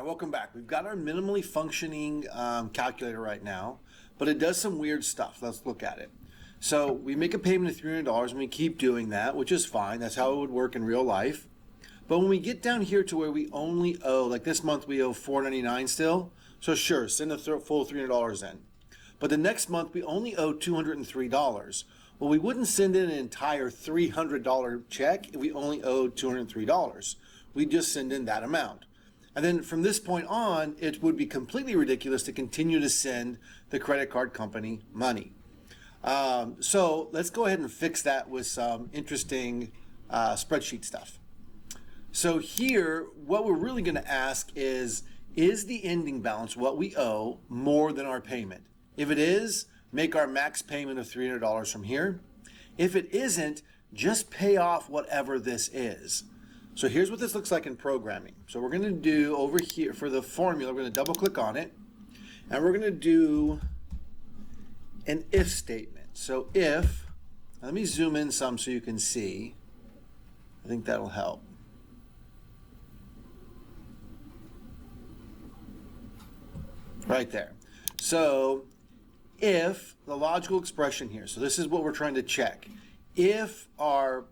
welcome back. We've got our minimally functioning calculator right now, but it does some weird stuff. Let's look at it. So we make a payment of $300 and we keep doing that, which is fine. That's how it would work in real life. But when we get down here to where we only owe, like this month we owe $499 still, so sure, send the full $300 in. But the next month we only owe $203. Well, we wouldn't send in an entire $300 check if we only owed $203. We'd just send in that amount. And then from this point on, it would be completely ridiculous to continue to send the credit card company money. So let's go ahead and fix that with some interesting spreadsheet stuff. So here, what we're really going to ask is the ending balance, what we owe, more than our payment? If it is, make our max payment of $300 from here. If it isn't, just pay off whatever this is. So here's what this looks like in programming. So we're going to do over here for the formula, we're going to double click on it, and we're going to do an if statement. So if, let me zoom in some so you can see. I think that'll help. Right there. So if the logical expression here, so this is what we're trying to check. If our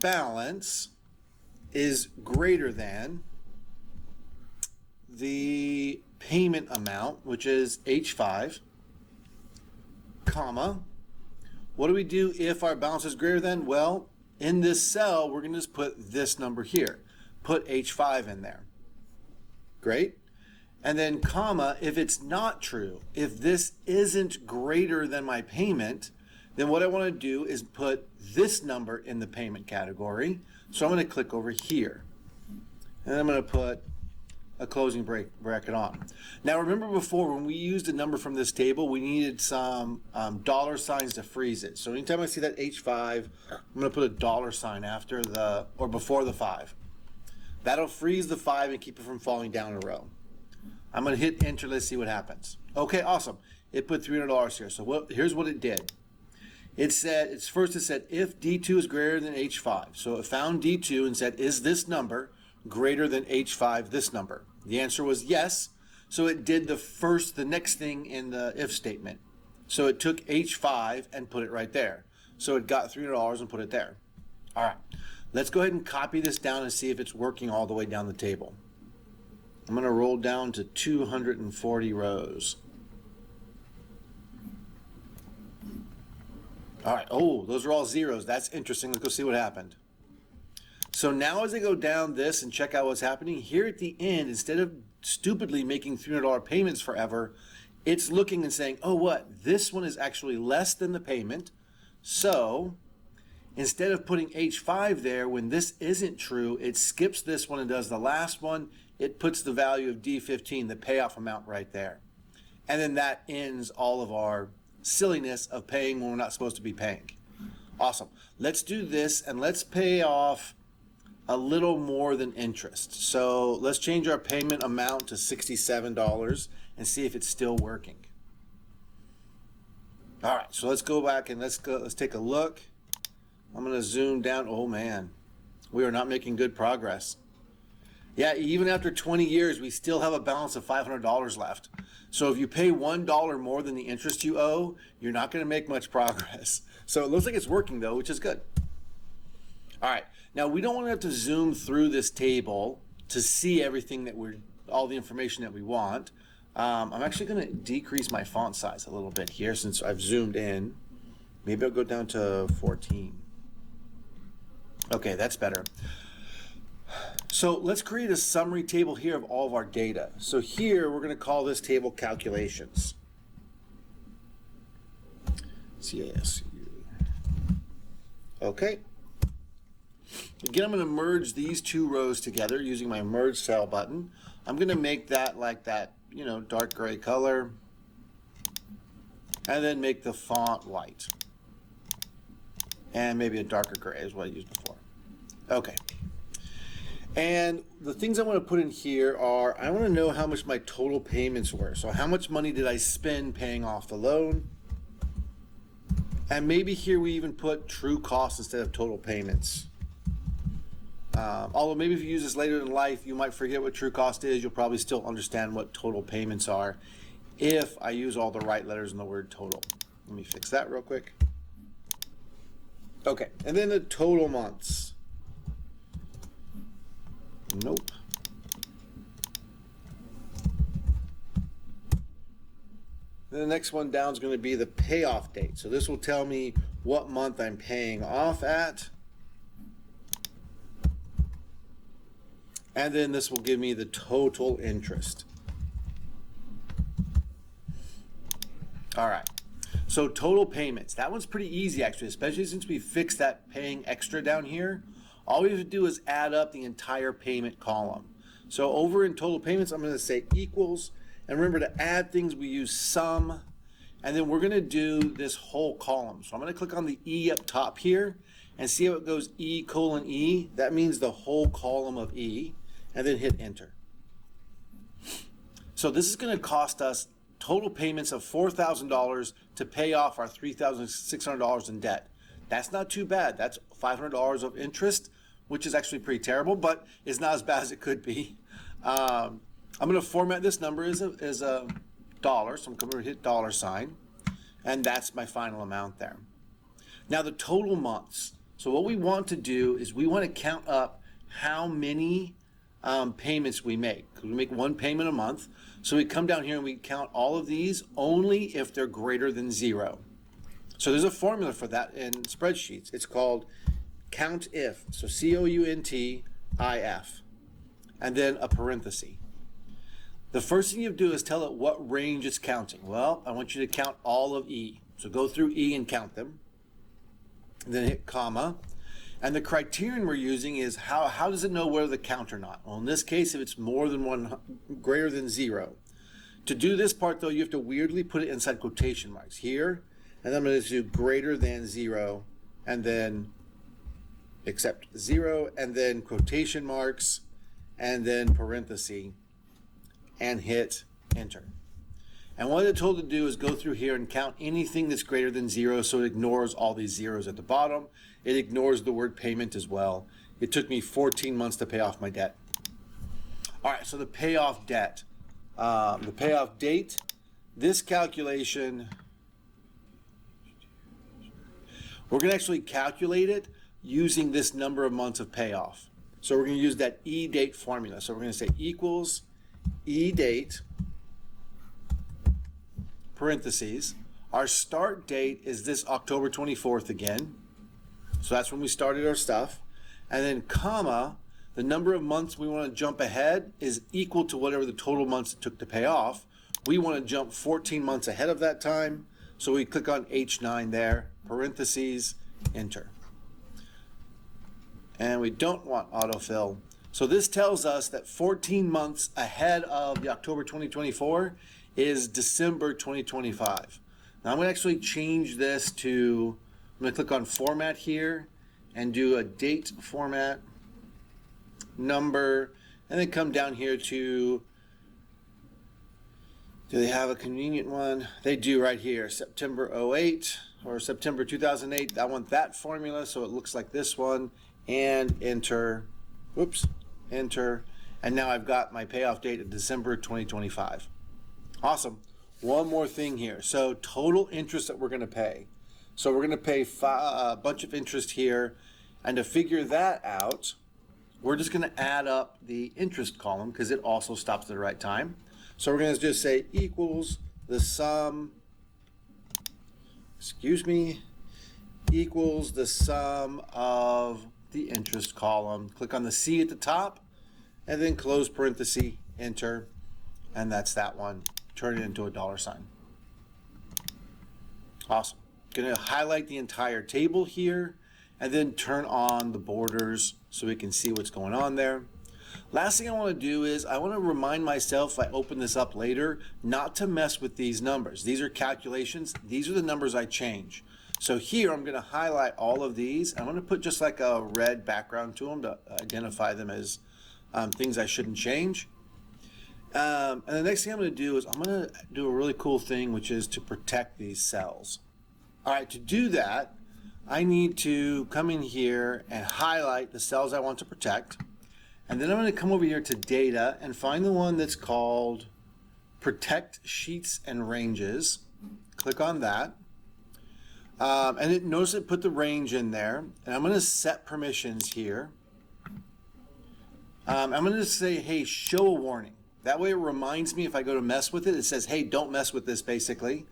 balance is greater than the payment amount, which is H5, comma, what do we do if our balance is greater than? Well, in this cell, we're going to just put this number here. Put H5 in there. Great. And then comma, if it's not true, if this isn't greater than my payment, then what I want to do is put this number in the payment category. So I'm going to click over here. And I'm going to put a closing bracket on. Now remember before when we used a number from this table, we needed some dollar signs to freeze it. So anytime I see that H5, I'm going to put a dollar sign after the, or before the 5. That'll freeze the 5 and keep it from falling down a row. I'm going to hit enter. Let's see what happens. Okay, awesome. It put $300 here. So here's what it did. It said, it said if D2 is greater than H5. So it found D2 and said, is this number greater than H5, this number? The answer was yes. So it did the next thing in the if statement. So it took H5 and put it right there. So it got $300 and put it there. All right, let's go ahead and copy this down and see if it's working all the way down the table. I'm going to roll down to 240 rows. All right, oh, those are all zeros. That's interesting. Let's go see what happened. So now as I go down this and check out what's happening, here at the end, instead of stupidly making $300 payments forever, it's looking and saying, oh, what? This one is actually less than the payment. So instead of putting H5 there, when this isn't true, it skips this one and does the last one. It puts the value of D15, the payoff amount, right there. And then that ends all of our silliness of paying when we're not supposed to be paying. Awesome. Let's do this and let's pay off a little more than interest. So let's change our payment amount to $67 and see if it's still working. All right, so let's go back and let's take a look. I'm going to zoom down. Oh man, we are not making good progress. Yeah, even after 20 years, we still have a balance of $500 left. So if you pay $1 more than the interest you owe, you're not going to make much progress. So it looks like it's working though, which is good. All right, now we don't want to have to zoom through this table to see everything that all the information that we want. I'm actually going to decrease my font size a little bit here since I've zoomed in. Maybe I'll go down to 14. Okay, that's better. So let's create a summary table here of all of our data. So here we're going to call this table calculations. CASU. Okay. Again, I'm going to merge these two rows together using my merge cell button. I'm going to make that like that, dark gray color. And then make the font white. And maybe a darker gray is what I used before. Okay. And the things I want to put in here are, I want to know how much my total payments were. So how much money did I spend paying off the loan? And maybe here we even put true costs instead of total payments. Although maybe if you use this later in life, you might forget what true cost is. You'll probably still understand what total payments are if I use all the right letters in the word total. Let me fix that real quick. Okay, and then the total months. Nope. Then the next one down is going to be the payoff date. So this will tell me what month I'm paying off at. And then this will give me the total interest. All right. So total payments. That one's pretty easy actually, especially since we fixed that paying extra down here. All we have to do is add up the entire payment column. So over in total payments, I'm going to say equals. And remember to add things, we use sum. And then we're going to do this whole column. So I'm going to click on the E up top here and see how it goes E colon E. That means the whole column of E. And then hit enter. So this is going to cost us total payments of $4,000 to pay off our $3,600 in debt. That's not too bad. That's $500 of interest, which is actually pretty terrible, but it's not as bad as it could be. I'm going to format this number as a dollar, so I'm going to hit $sign, and that's my final amount there. Now the total months. So what we want to do is we want to count up how many payments we make. We make one payment a month. So we come down here and we count all of these only if they're greater than 0. So there's a formula for that in spreadsheets. It's called count if. So COUNTIF. And then a parenthesis. The first thing you do is tell it what range it's counting. Well, I want you to count all of E. So go through E and count them. And then hit comma. And the criterion we're using is how does it know whether to count or not? Well, in this case, if it's more than one, greater than 0. To do this part, though, you have to weirdly put it inside quotation marks here. And I'm going to do greater than 0, and then except 0, and then quotation marks, and then parenthesis, and hit enter. And what it's told to do is go through here and count anything that's greater than 0, so it ignores all these zeros at the bottom. It ignores the word payment as well. It took me 14 months to pay off my debt. All right, so the payoff debt. The payoff date, this calculation, we're going to actually calculate it using this number of months of payoff. So we're going to use that E-date formula. So we're going to say equals E-date, parentheses. Our start date is this October 24th again. So that's when we started our stuff. And then comma, the number of months we want to jump ahead is equal to whatever the total months it took to pay off. We want to jump 14 months ahead of that time. So we click on H9 there, parentheses, enter. And we don't want autofill. So this tells us that 14 months ahead of the October 2024 is December 2025. Now I'm going to actually change this to, I'm going to click on format here and do a date format, number, and then come down here to, do they have a convenient one? They do right here, September 08 or September 2008. I want that formula so it looks like this one, and enter, whoops, enter, and now I've got my payoff date of December 2025. Awesome. One more thing here. So total interest that we're going to pay. So we're going to pay a bunch of interest here, and to figure that out, we're just going to add up the interest column because it also stops at the right time. So we're going to just say equals the sum, equals the sum of the interest column. Click on the C at the top and then close parenthesis, enter, and that's that one. Turn it into a $sign. Awesome. Going to highlight the entire table here and then turn on the borders so we can see what's going on there. Last thing I want to do is I want to remind myself if I open this up later not to mess with these numbers. These are calculations. These are the numbers I change. So here I'm going to highlight all of these. I'm going to put just like a red background to them to identify them as things I shouldn't change. And the next thing I'm going to do is I'm going to do a really cool thing, which is to protect these cells. All right, to do that, I need to come in here and highlight the cells I want to protect. And then I'm going to come over here to data and find the one that's called protect sheets and ranges. Click on that. And notice it put the range in there. And I'm going to set permissions here. I'm going to say, hey, show a warning. That way it reminds me if I go to mess with it, it says, hey, don't mess with this basically.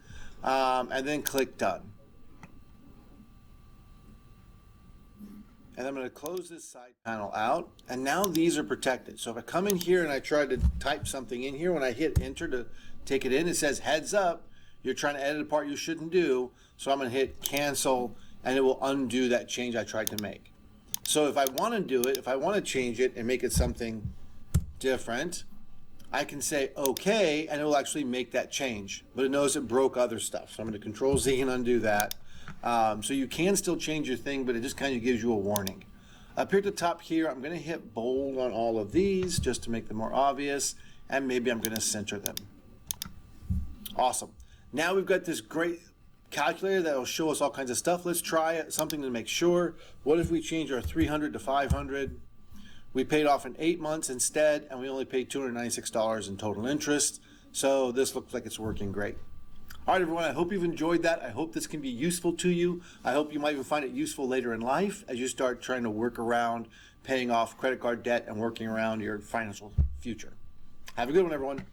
And then click done. And I'm going to close this side panel out. And now these are protected. So if I come in here and I try to type something in here, when I hit enter to take it in, it says heads up, you're trying to edit a part you shouldn't do. So I'm going to hit cancel and it will undo that change I tried to make. So if I want to do it, if I want to change it and make it something different, I can say okay and it will actually make that change. But it knows it broke other stuff. So I'm going to Control Z and undo that. So you can still change your thing, but it just kind of gives you a warning. Up here at the top here, I'm going to hit bold on all of these just to make them more obvious, and maybe I'm going to center them. Awesome. Now we've got this great calculator that will show us all kinds of stuff. Let's try something to make sure. What if we change our 300 to 500? We paid off in 8 months instead, and we only paid $296 in total interest. So this looks like it's working great. All right, everyone, I hope you've enjoyed that. I hope this can be useful to you. I hope you might even find it useful later in life as you start trying to work around paying off credit card debt and working around your financial future. Have a good one, everyone.